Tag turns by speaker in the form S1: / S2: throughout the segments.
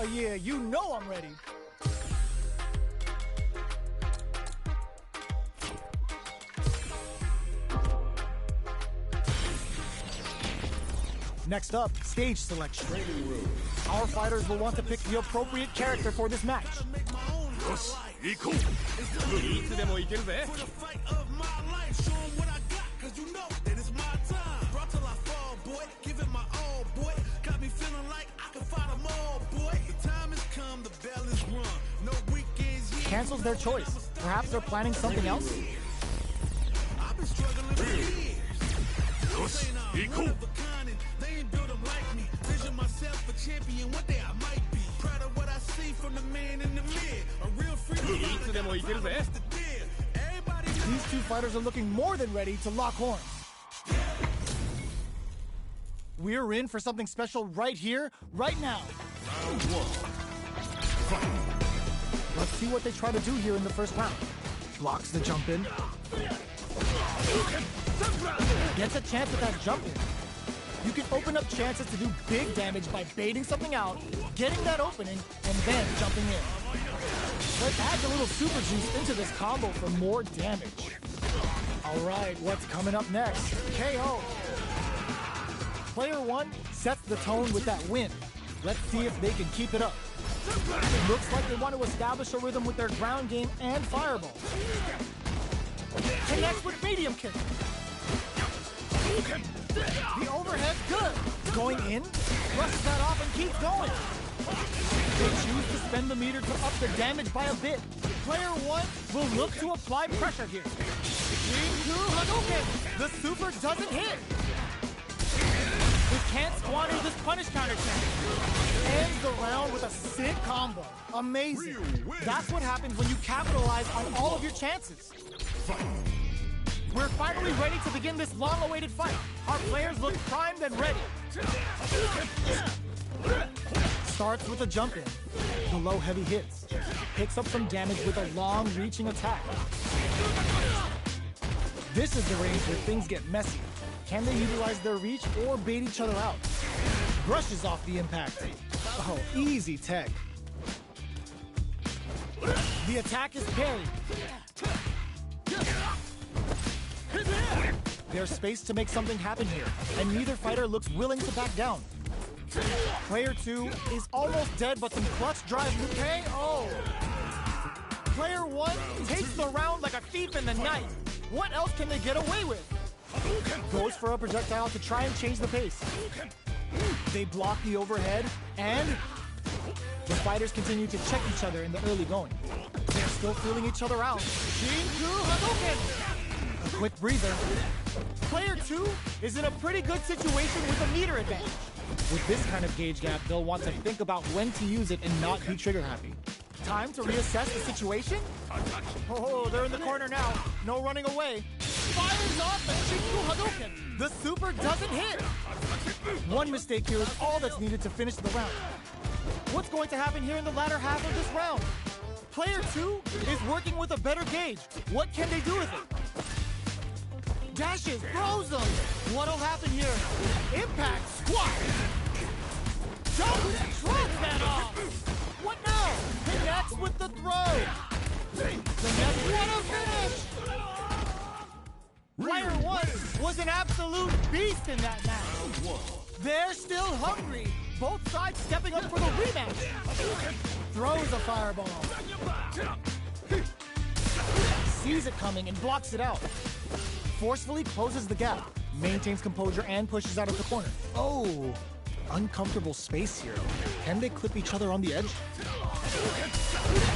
S1: Oh yeah, you know I'm ready. Next up, stage selection. Our fighters will want to pick the appropriate character for this match. Cancels their choice. Perhaps they're planning something else? These two fighters are looking more than ready to lock horns. We're in for something special right here, right now. Let's see what they try to do here in the first round. Blocks the jump in. Gets a chance at that jump in. You can open up chances to do big damage by baiting something out, getting that opening, and then jumping in. But add a little super juice into this combo for more damage. All right, what's coming up next? KO. Player one sets the tone with that win. Let's see if they can keep it up. Looks like they want to establish a rhythm with their ground game and fireball. Connects with medium kick. The overhead, good. Going in, brushes that off and keeps going. They choose to spend the meter to up the damage by a bit. Player one will look to apply pressure here. Hadouken! The super doesn't hit. They can't squander this punish counter chance. Ends the round with a sick combo. Amazing. That's what happens when you capitalize on all of your chances. We're finally ready to begin this long-awaited fight. Our players look primed and ready. Starts with a jump in. The low heavy hits. Picks up some damage with a long reaching attack. This is the range where things get messy. Can they utilize their reach or bait each other out? Brushes off the impact. Oh, easy tech. The attack is parried. There's space to make something happen here, and neither fighter looks willing to back down. Player two is almost dead, but some clutch drive KO. Player one takes the round like a thief in the night. What else can they get away with? Goes for a projectile to try and change the pace. They block the overhead, and the fighters continue to check each other in the early going. They're still feeling each other out. Hadouken! A quick breather. Player two is in a pretty good situation with a meter advantage. With this kind of gauge gap, they'll want to think about when to use it and not be trigger happy. Time to reassess the situation? Oh, they're in the corner now. No running away. Fires off the Shinku Hadouken. The super doesn't hit. One mistake here is all that's needed to finish the round. What's going to happen here in the latter half of this round? Player two is working with a better gauge. What can they do with it? Dashes, throws them. What'll happen here? Impact, squat. Shrugs that off. What now? Connects with the throw. The next one a finish. Player one was an absolute beast in that match. They're still hungry. Both sides stepping up for the rematch. Throws a fireball. Sees it coming and blocks it out. Forcefully closes the gap. Maintains composure and pushes out of the corner. Oh, uncomfortable space here. Can they clip each other on the edge?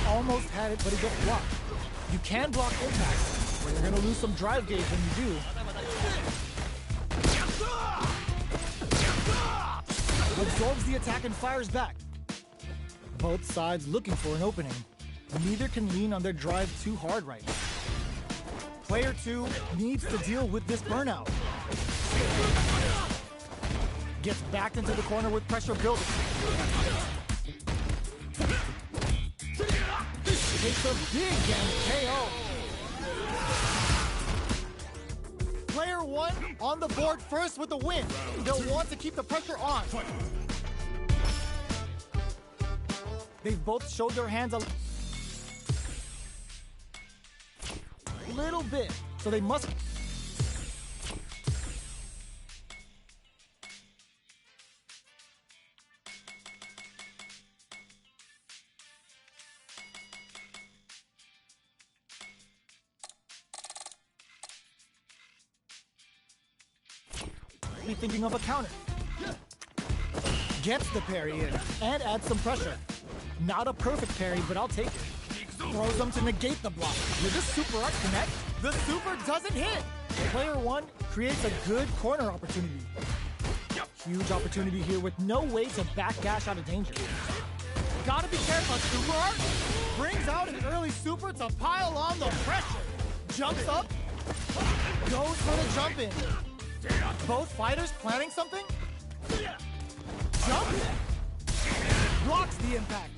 S1: Almost had it, but it gets blocked. You can block impact, but you're gonna lose some drive gauge when you do. Absorbs the attack and fires back. Both sides looking for an opening. Neither can lean on their drive too hard right now. Player two needs to deal with this burnout. Gets backed into the corner with pressure building. Takes a big damage KO. Player one on the board first with the win. They'll want to keep the pressure on. They've both showed their hands a little bit, so they must be thinking of a counter. Gets the parry in and adds some pressure. Not a perfect parry, but I'll take it. Throws them to negate the block. With this super art connect, the super doesn't hit. Player one creates a good corner opportunity. Huge opportunity here with no way to backdash out of danger. Gotta be careful. Super art brings out an early super to pile on the pressure. Jumps up, goes for the jump in. Both fighters planning something? Jump! Blocks the impact.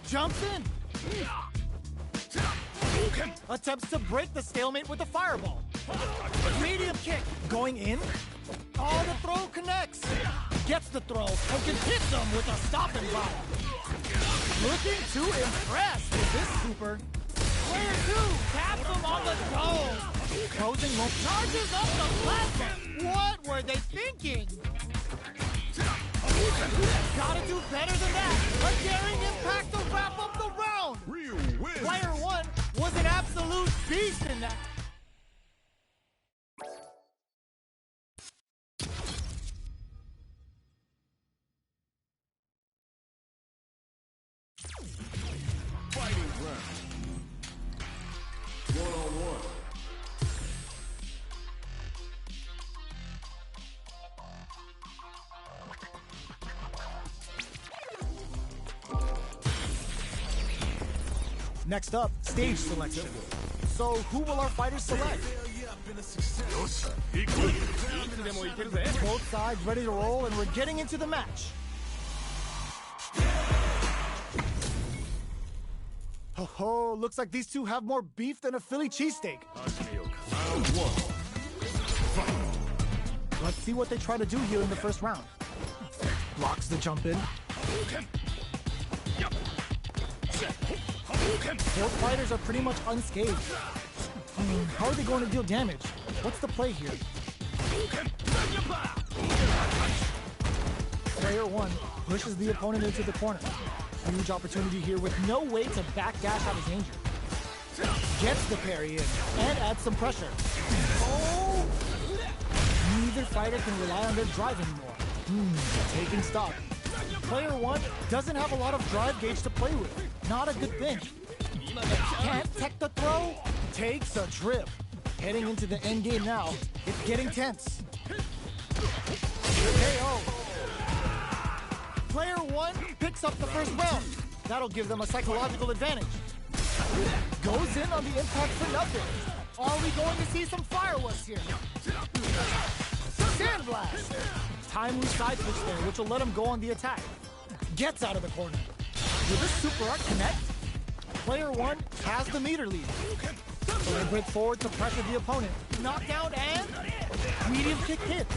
S1: Jumps in. Attempts to break the stalemate with a fireball. Medium kick. Going in. Oh, the throw connects. Gets the throw and can hit them with a stop and drop. Looking to impress with this super. Player two taps him on the dome. Closing rope charges up the platform. What were they thinking? Gotta do better than that. A daring impact to wrap up the round.
S2: Real win.
S1: Player one was an absolute beast in that.
S2: Fighting round. 1-on-1.
S1: Next up, stage selection. So who will our fighters select? Both sides ready to roll, and we're getting into the match. Oh, looks like these two have more beef than a Philly cheesesteak.
S2: Round one.
S1: Let's see what they try to do here in the first round. Blocks the jump in. Both fighters are pretty much unscathed. How are they going to deal damage? What's the play here? Player one pushes the opponent into the corner. Huge opportunity here with no way to backdash out of danger. Gets the parry in and adds some pressure. Oh! Neither fighter can rely on their drive anymore. Taking stock. Player one doesn't have a lot of drive gauge to play with. Not a good thing. Can't tech the throw. Takes a trip. Heading into the end game now. It's getting tense. KO. Player one picks up the first round. That'll give them a psychological advantage. Goes in on the impact for nothing. Are we going to see some fireworks here? Sandblast. Timely side switch there, which will let him go on the attack. Gets out of the corner. Will this super art connect? Player one has the meter lead. So they break forward to pressure the opponent. Knockdown and medium kick hits.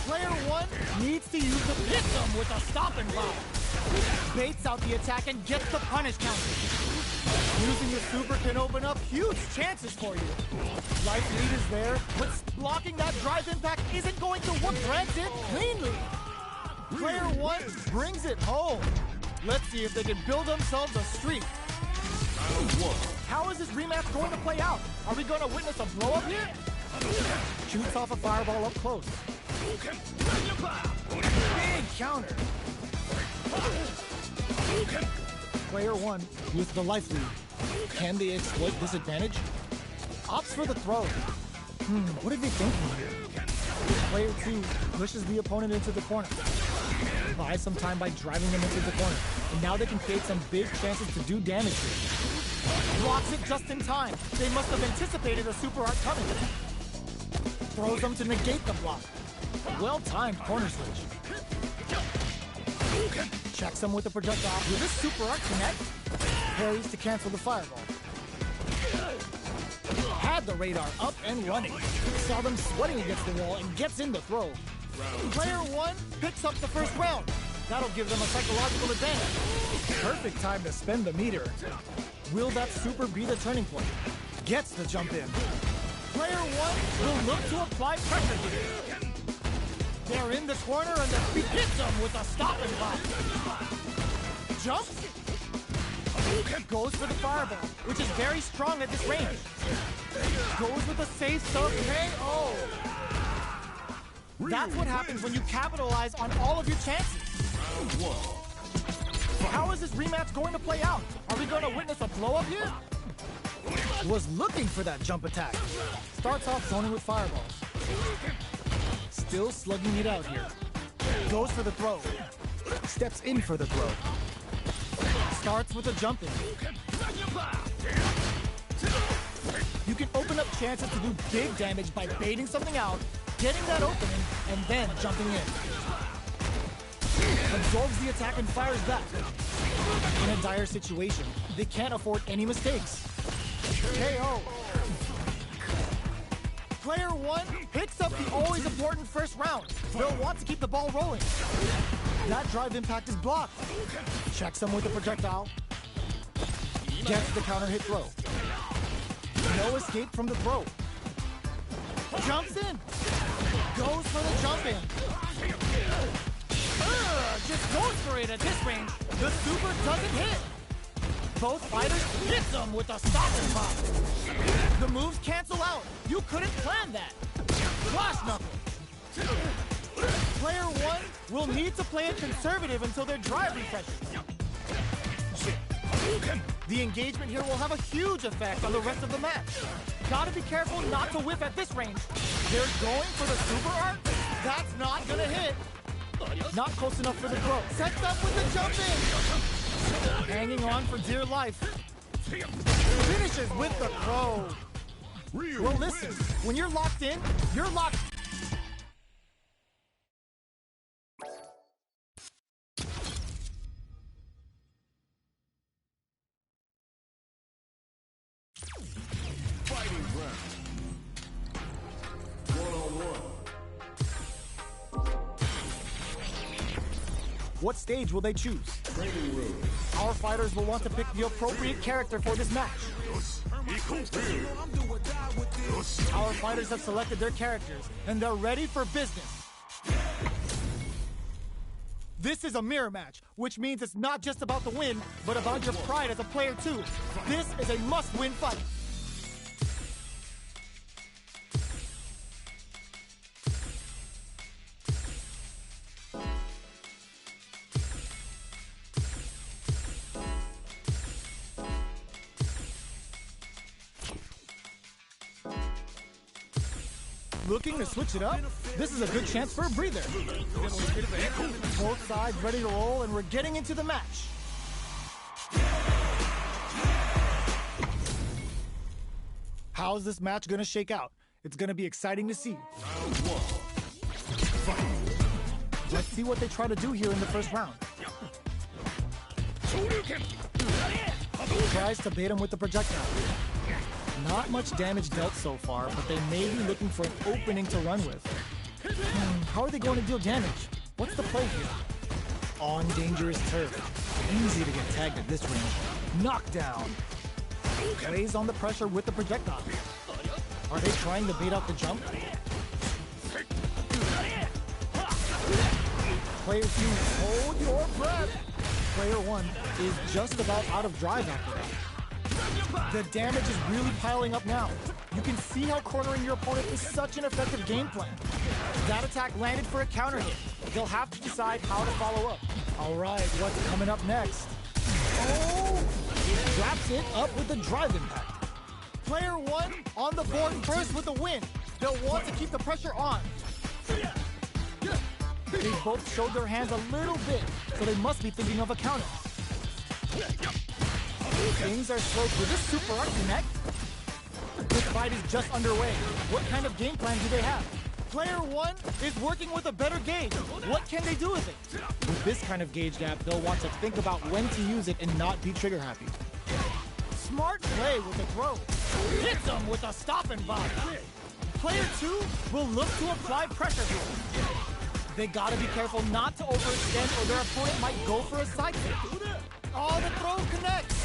S1: Player one needs to use the victim with a stop and drop. Baits out the attack and gets the punish counter. Using your super can open up huge chances for you. Life lead is there, but blocking that drive impact isn't going to work. Grants it cleanly. Player one brings it home. Let's see if they can build themselves a streak. How is this rematch going to play out? Are we going to witness a blow up here? Shoots off a fireball up close. Big counter. Player one with the life lead. Can they exploit this advantage? Opts for the throw. What are they thinking here? Player two pushes the opponent into the corner. Buys some time by driving them into the corner. And now they can create some big chances to do damage here. Blocks it just in time. They must have anticipated a super art coming. Throws them to negate the block. Well-timed corner switch. Checks them with the projectile. Will this super art connect? Parries to cancel the fireball. Had the radar up and running. Saw them sweating against the wall and gets in the throw. Player one picks up the first round. That'll give them a psychological advantage. Perfect time to spend the meter. Will that super be the turning point? Gets the jump in. Player one will look to apply pressure here. They're in the corner and the hits them with a stop and pop. Jumps. Goes for the fireball, which is very strong at this range. Goes with a safe sub KO. That's what happens when you capitalize on all of your chances. How is this rematch going to play out? Are we going to witness a blow-up here? Was looking for that jump attack. Starts off zoning with fireballs. Still slugging it out here. Goes for the throw. Steps in for the throw. Starts with a jump in. You can open up chances to do big damage by baiting something out, getting that opening, and then jumping in. Absorbs the attack and fires back. In a dire situation, they can't afford any mistakes. KO. Player one picks up the always important first round. They'll want to keep the ball rolling. That drive impact is blocked. Checks him with a projectile. Gets the counter hit throw. No escape from the throw. Jumps in. Goes for the jump in. Just goes for it at this range. The super doesn't hit. Both fighters hit them with a stop and pop. The moves cancel out. You couldn't plan that. Flash knuckle. Player one will need to play it conservative until their drive refreshes. The engagement here will have a huge effect on the rest of the match. Gotta be careful not to whiff at this range. They're going for the super art. That's not gonna hit. Not close enough for the throw. Sets up with the jump in. Hanging on for dear life. Finishes with the throw. Well, listen, when you're locked in, you're locked.
S2: Fighting round. One-on-one.
S1: What stage will they choose?
S2: Training room.
S1: Our fighters will want to pick the appropriate character for this match. Our fighters have selected their characters, and they're ready for business. This is a mirror match, which means it's not just about the win, but about your pride as a player too. This is a must-win fight. Looking to switch it up? This is a good chance for a breather. Both sides ready to roll, and we're getting into the match. How's this match gonna shake out? It's gonna be exciting to see. Let's see what they try to do here in the first round. Tries to bait him with the projectile. Not much damage dealt so far, but they may be looking for an opening to run with. How are they going to deal damage? What's the play here? On dangerous turf. Easy to get tagged at this range. Knockdown. Plays on the pressure with the projectile. Are they trying to bait out the jump? Player two, hold your breath. Player one is just about out of drive after that. The damage is really piling up now. You can see how cornering your opponent is such an effective game plan. That attack landed for a counter hit. They'll have to decide how to follow up. All right, what's coming up next? Oh! Wraps it up with the drive impact. Player one on the board first with the win. They'll want to keep the pressure on. They both showed their hands a little bit, so they must be thinking of a counter. Things are slow. Will this super art connect? This fight is just underway. What kind of game plan do they have? Player one is working with a better gauge. What can they do with it? With this kind of gauge gap, they'll want to think about when to use it and not be trigger happy. Smart play with the throw. Hits them with a stop and vibe. Player two will look to apply pressure here. They gotta be careful not to overextend or their opponent might go for a side kick. Oh, the throw connects.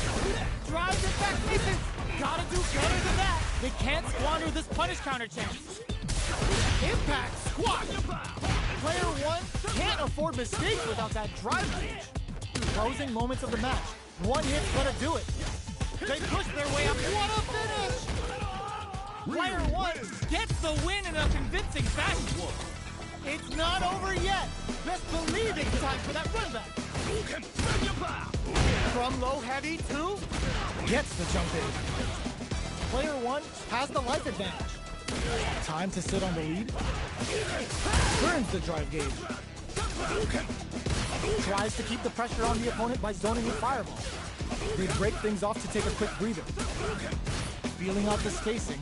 S1: Drives it back, misses. Gotta do better than that. They can't squander this punish counter chance. Impact squat. Player one can't afford mistakes without that drive gauge. Closing moments of the match. One hit's gonna do it. They push their way up. What a finish! Player one gets the win in a convincing fashion. It's not over yet. Best believe it's time for that run back. From low heavy to gets the jump in. Player one has the life advantage. Time to sit on the lead. Burns the drive gauge. Tries to keep the pressure on the opponent by zoning with fireball. They break things off to take a quick breather. Feeling out the spacing.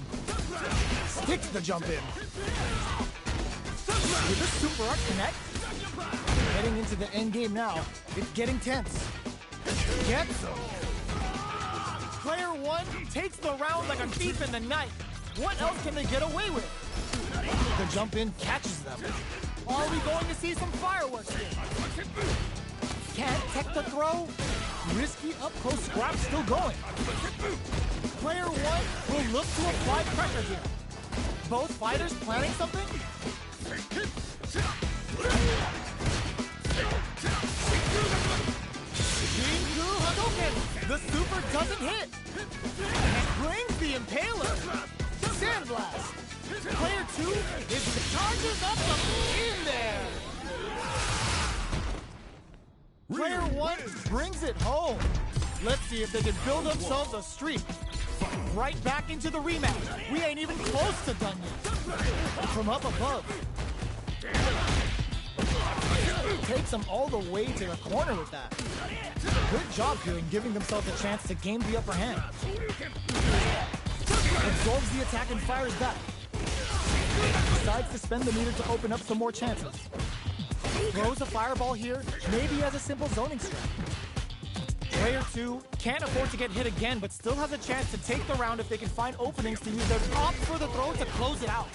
S1: Sticks the jump in. With this super arc connect, heading into the end game now, it's getting tense. Gets him. Player one takes the round like a thief in the night. What else can they get away with? The jump in catches them. Are we going to see some fireworks here? Can't tech the throw. Risky up-close scrap still going. Player one will look to apply pressure here. Both fighters planning something? The super doesn't hit. And brings the impaler. Sandblast. Player two charges up in there. Player one brings it home. Let's see if they can build themselves a streak. Right back into the rematch. We ain't even close to done yet. From up above. Takes them all the way to the corner with that. Good job here in giving themselves a chance to gain the upper hand. Absorbs the attack and fires back. Decides to spend the meter to open up some more chances. Throws a fireball here, maybe as a simple zoning strat. Player two can't afford to get hit again, but still has a chance to take the round if they can find openings to use their opt for the throw to close it out.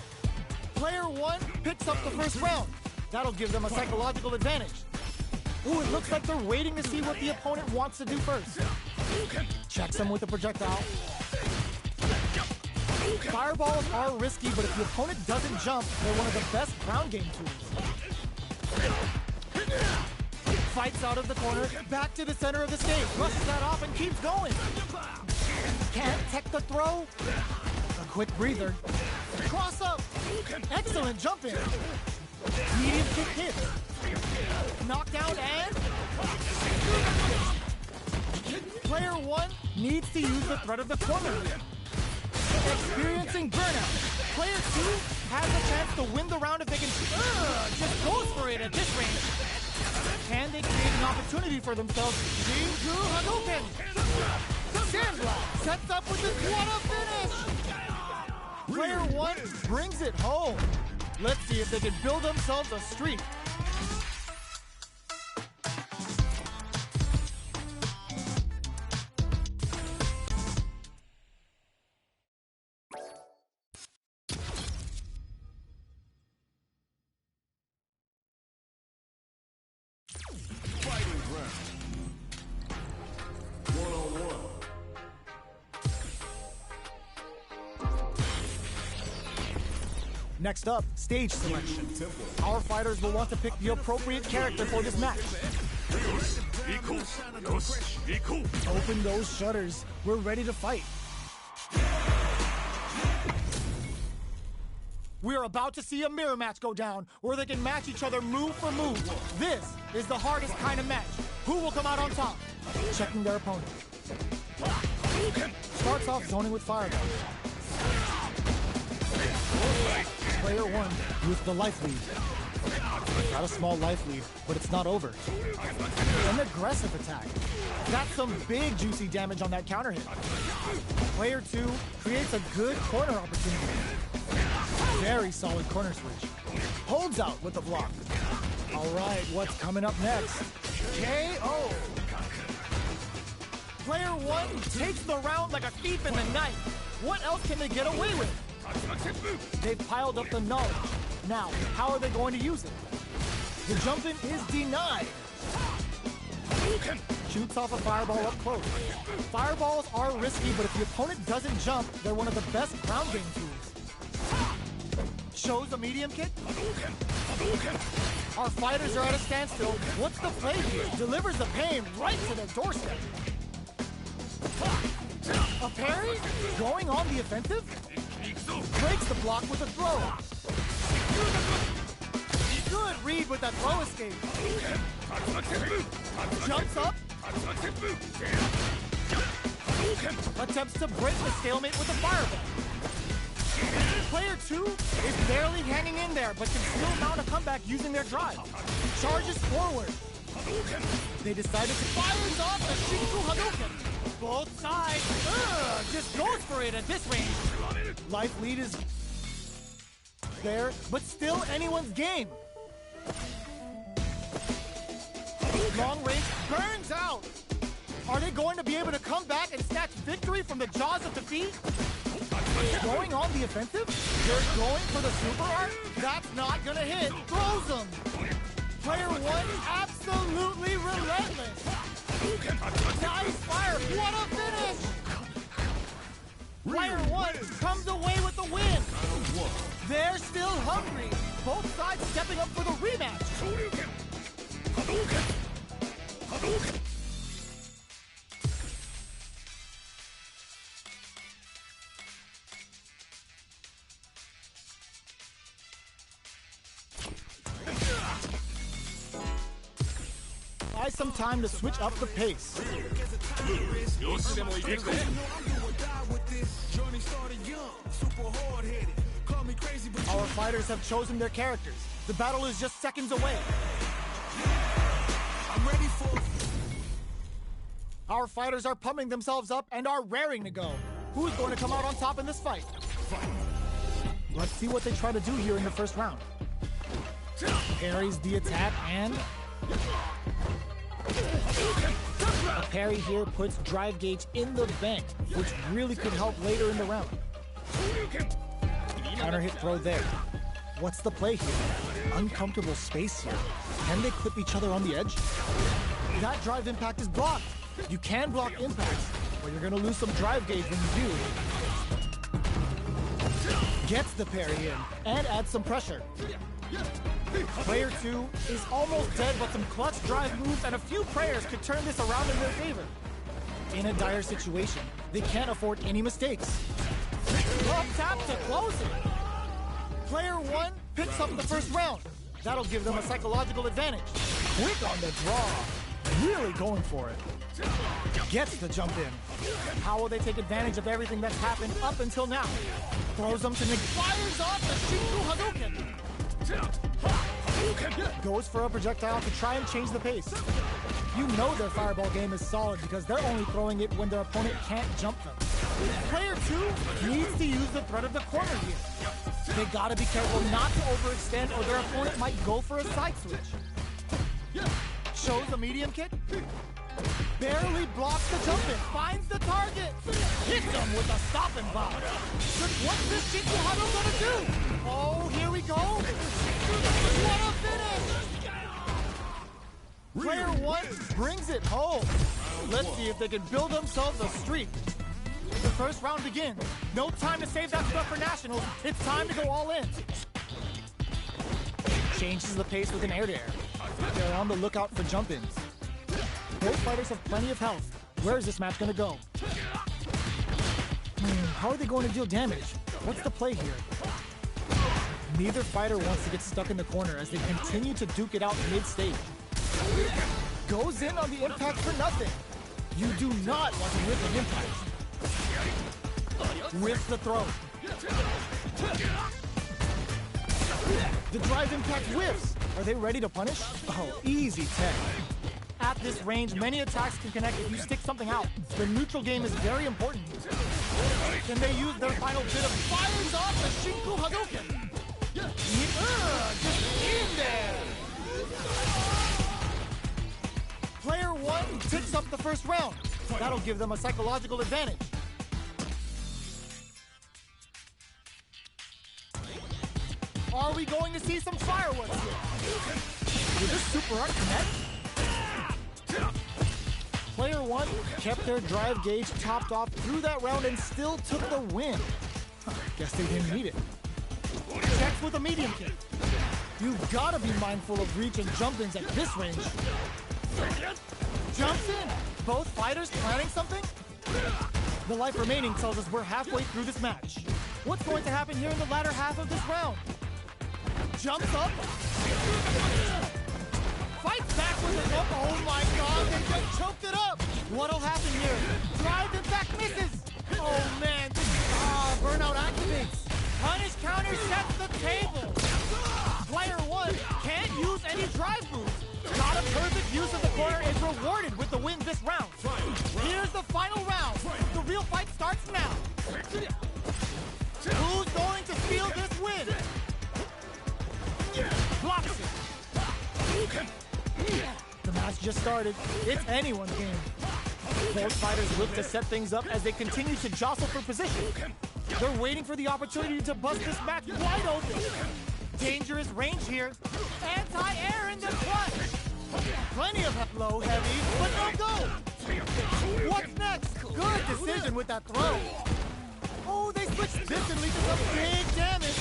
S1: Player one picks up the first round. That'll give them a psychological advantage. Ooh, it looks like they're waiting to see what the opponent wants to do first. Checks them with a projectile. Fireballs are risky, but if the opponent doesn't jump, they're one of the best ground game tools. Fights out of the corner, back to the center of the stage, brushes that off and keeps going. Can't tech the throw. A quick breather. Cross up. Excellent jump in. Medium kick hit. Knockdown and... Player one needs to use the threat of the corner here. Experiencing burnout. Player two has a chance to win the round if they can... just goes for it at this range. Can they create an opportunity for themselves? Jinju Hadouken! Sandblast sets up with this what a finish! Player one brings it home. Let's see if they can build themselves a streak.
S2: Fighting round. 1-on-1.
S1: Next up, stage selection. Our fighters will want to pick the appropriate character for this match. Open those shutters. We're ready to fight. We're about to see a mirror match go down, where they can match each other move for move. This is the hardest kind of match. Who will come out on top? Checking their opponent. Starts off zoning with fireball. Player one with the life lead. Got a small life lead, but it's not over. An aggressive attack. Got some big juicy damage on that counter hit. Player two creates a good corner opportunity. Very solid corner switch. Holds out with the block. All right, what's coming up next? KO. Player one takes the round like a thief in the night. What else can they get away with? They've piled up the knowledge. Now, how are they going to use it? The jump-in is denied. Shoots off a fireball up close. Fireballs are risky, but if the opponent doesn't jump, they're one of the best ground game tools. Shows a medium kick. Our fighters are at a standstill. What's the play here? Delivers the pain right to their doorstep. A parry? Going on the offensive? Breaks the block with a throw. Good read with that throw escape. Jumps up. Attempts to break the stalemate with a fireball. Player 2 is barely hanging in there, but can still mount a comeback using their drive. Charges forward. They decided to fire off the Shinku Hadouken. Both sides. Just goes for it at this range. Life lead is there, but still anyone's game. Long range burns out. Are they going to be able to come back and snatch victory from the jaws of defeat? Going on the offensive? They're going for the super art? That's not gonna hit. Throws them. Player 1 absolutely relentless. Nice fire. What a finish. Player 1 comes away with the win. They're still hungry. Both sides stepping up for the rematch. Buy some time to switch up the pace. Our fighters have chosen their characters. The battle is just seconds away. I'm ready for. Our fighters are pumping themselves up and are raring to go. Who's going to come out on top in this fight? Let's see what they try to do here in the first round. Parries the attack and a parry here puts drive gauge in the bank, which really could help later in the round. Counter hit throw there. What's the play here? Uncomfortable space here. Can they clip each other on the edge? That drive impact is blocked. You can block impacts, but you're gonna lose some drive gauge when you do. Gets the parry in and adds some pressure. Player 2 is almost dead, but some clutch drive moves and a few prayers could turn this around in their favor. In a dire situation, they can't afford any mistakes. Up tap to close it. Player 1 picks up the first round. That'll give them a psychological advantage. Quick on the draw. Really going for it. Gets the jump in. How will they take advantage of everything that's happened up until now? Throws them to Nick. Fires off the Shinku Hadouken. Goes for a projectile to try and change the pace. You know their fireball game is solid because they're only throwing it when their opponent can't jump them. Player 2 needs to use the threat of the corner here. They gotta be careful not to overextend or their opponent might go for a side switch. Shows a medium kick. Barely blocks the jump in. Finds the target. Hits him with a stop and bomb. What's this Shinku Hadouken gonna do? Oh, here we go. What a finish! Player 1 brings it home. Let's see if they can build themselves a streak. The first round begins. No time to save that stuff for nationals. It's time to go all in. Changes the pace with an air-to-air. They're on the lookout for jump-ins. Both fighters have plenty of health. Where is this match going to go? How are they going to deal damage? What's the play here? Neither fighter wants to get stuck in the corner as they continue to duke it out mid-stage. Goes in on the impact for nothing. You do not want to whiff an impact. Whiffs the throw. The drive impact whiffs. Are they ready to punish? Oh, easy tech. At this range, many attacks can connect if you stick something out. The neutral game is very important. Can they use their final bit of fires off the Shinku Hadouken? Just in there! Player 1 picks up the first round. That'll give them a psychological advantage. Are we going to see some fireworks here? Did this super art connect? Player 1 kept their drive gauge topped off through that round and still took the win. Guess they didn't need it. Checks with a medium kick. You've got to be mindful of reach and jump-ins at this range. Jumps in. Both fighters planning something? The life remaining tells us we're halfway through this match. What's going to happen here in the latter half of this round? Jumps up. Fights back with a jump. Oh my god, they just choked it up. What'll happen here? Drive impact misses. Oh man, burnout activates. Punish counter sets the table. Player 1 can't use any drive moves. Not a perfect use of the corner is rewarded with the win this round. Here's the final round. The real fight starts now. Who's going to steal this win? Blocks it. The match just started. It's anyone's game. Both fighters look to set things up as they continue to jostle for position. They're waiting for the opportunity to bust this match wide open. Dangerous range here. Anti-air in the clutch. Plenty of low heavy, but no go. What's next? Good decision with that throw. Oh, they switched instantly to some big damage.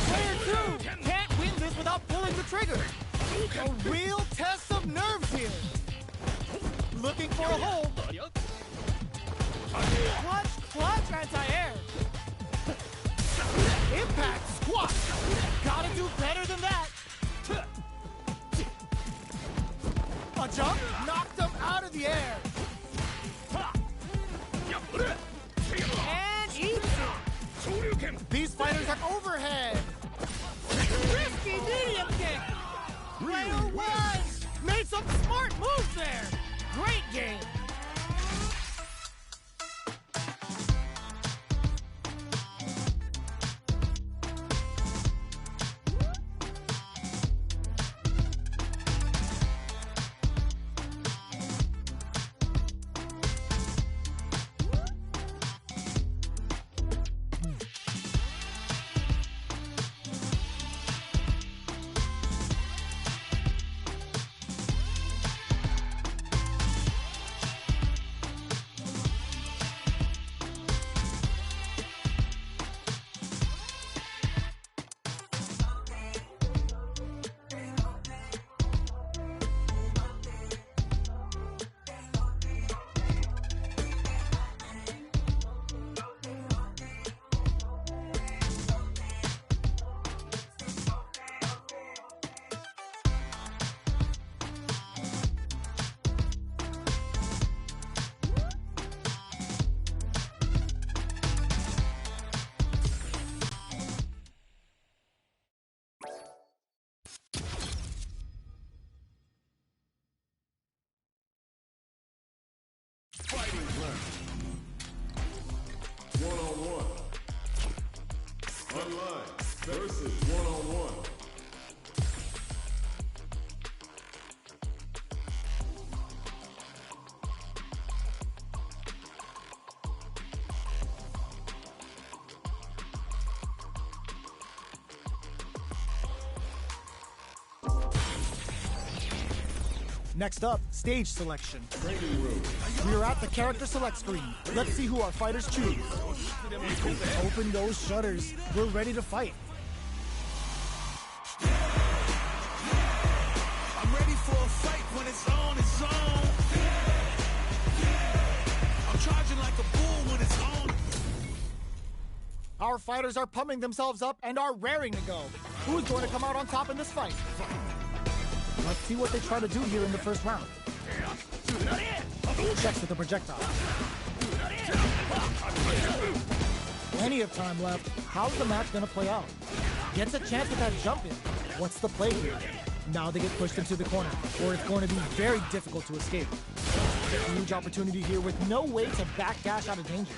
S1: Player 2 can't win this without pulling the trigger. A real test of nerves here. Looking for a hole. Clutch, anti-air. Impact, squat. Gotta do better than that. A jump knocked him out of the air. And eats it. These fighters are overhead. Risky medium kick. Player 1 made some smart moves there. Great game.
S2: One-on-one. Online versus one-on-one.
S1: Next up, stage selection.
S2: Training room.
S1: We are at the character select screen. Let's see who our fighters choose. Open those shutters. We're ready to fight.
S3: I'm ready for a fight when it's on, it's on. I'm charging like a bull when it's on.
S1: Our fighters are pumping themselves up and are raring to go. Who's going to come out on top in this fight? Let's see what they try to do here in the first round. Checks with the projectile. Plenty of time left. How's the match going to play out? Gets a chance with that jump in. What's the play here? Now they get pushed into the corner, or it's going to be very difficult to escape. Huge opportunity here with no way to backdash out of danger.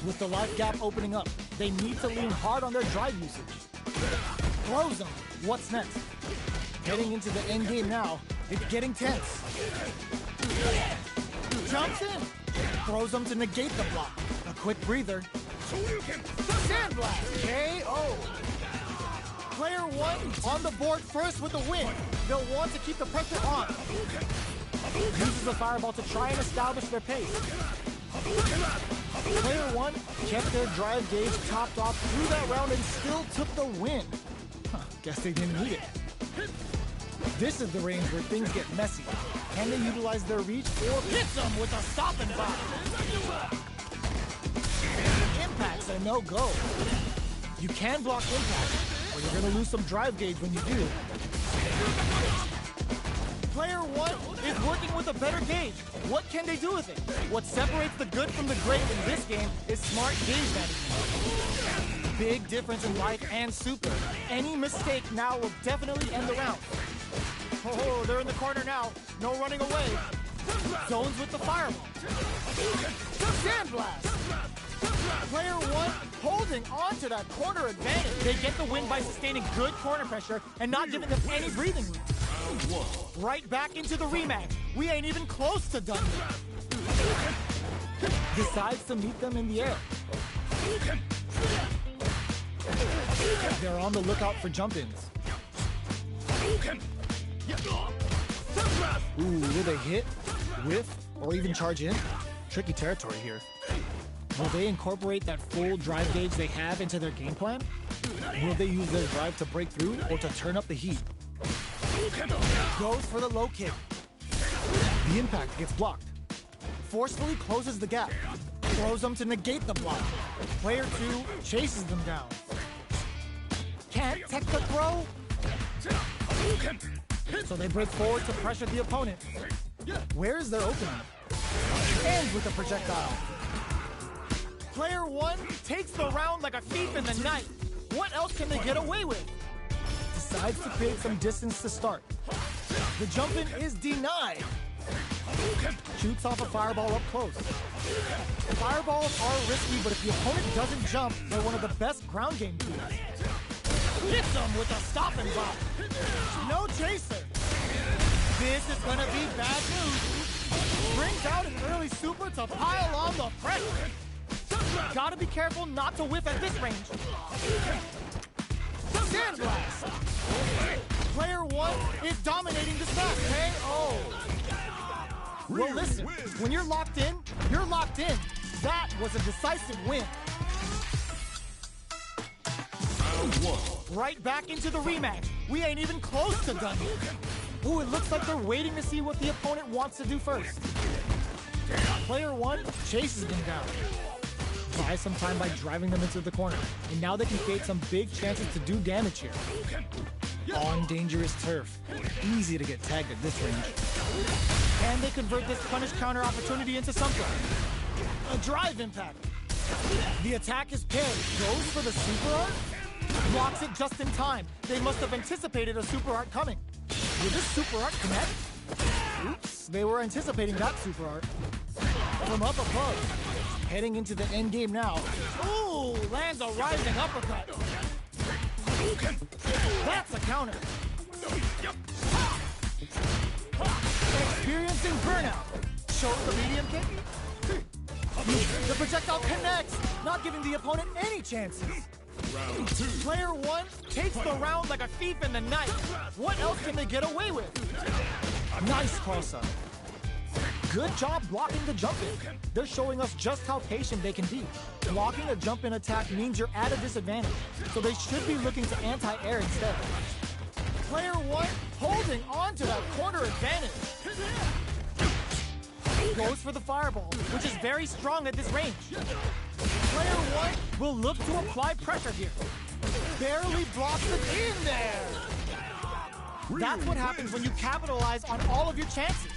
S1: With the life gap opening up, they need to lean hard on their drive usage. Throws them. What's next? Heading into the end game now, it's getting tense. Jumps in. Throws them to negate the block. A quick breather. Sandblast. KO. Player 1 on the board first with the win. They'll want to keep the pressure on. Uses the fireball to try and establish their pace. Player 1 kept their drive gauge topped off through that round and still took the win. Guess they didn't need it. This is the range where things get messy. Can they utilize their reach or hit them with a stop and pop? Impact's a no-go. You can block impact, but you're going to lose some drive gauge when you do. Player 1 is working with a better gauge. What can they do with it? What separates the good from the great in this game is smart gauge management. Big difference in life and super. Any mistake now will definitely end the round. Oh, they're in the corner now. No running away. Zones with the fireball. Sandblast. Player 1 holding on to that corner advantage. They get the win by sustaining good corner pressure and not giving them any breathing room. Right back into the rematch. We ain't even close to done yet. Decides to meet them in the air. They're on the lookout for jump-ins. Ooh, will they hit, whiff, or even charge in? Tricky territory here. Will they incorporate that full drive gauge they have into their game plan? Will they use their drive to break through or to turn up the heat? Goes for the low kick. The impact gets blocked. Forcefully closes the gap. Throws them to negate the block. Player 2 chases them down. Can't tech the throw. So they break forward to pressure the opponent. Where's their opening? Ends with a projectile. Player 1 takes the round like a thief in the night. What else can they get away with? Decides to create some distance to start. The jump-in is denied. Shoots off a fireball up close. Fireballs are risky, but if the opponent doesn't jump, they're one of the best ground game tools. Hits them with a stop and pop. No chaser. This is gonna be bad news. Brings out an early super to pile on the pressure. Gotta be careful not to whiff at this range. Sandblast. Player 1 is dominating this match. KO. Well, listen, when you're locked in, you're locked in. That was a decisive win. Right back into the rematch. We ain't even close to done yet. Ooh, it looks like they're waiting to see what the opponent wants to do first. Player 1 chases them down. Buys some time by driving them into the corner. And now they can create some big chances to do damage here. On dangerous turf. Easy to get tagged at this range. Can they convert this punish counter opportunity into something? A drive impact. The attack is paired. Goes for the super art. Blocks it just in time. They must have anticipated a super art coming. Will this super art connect? Oops, they were anticipating that super art. From up above. Heading into the end game now. Ooh, lands a rising uppercut. That's a counter. Experiencing burnout. Shows the medium kick. The projectile connects, not giving the opponent any chances.
S2: Round 2.
S1: Player 1 takes the round like a thief in the night. What else can they get away with? Nice cross-up. Good job blocking the jump-in. They're showing us just how patient they can be. Blocking a jump-in attack means you're at a disadvantage, so they should be looking to anti-air instead. Player 1 holding on to that corner advantage. Goes for the fireball, which is very strong at this range. Player 1 will look to apply pressure here. Barely blocks it in there. That's what happens when you capitalize on all of your chances.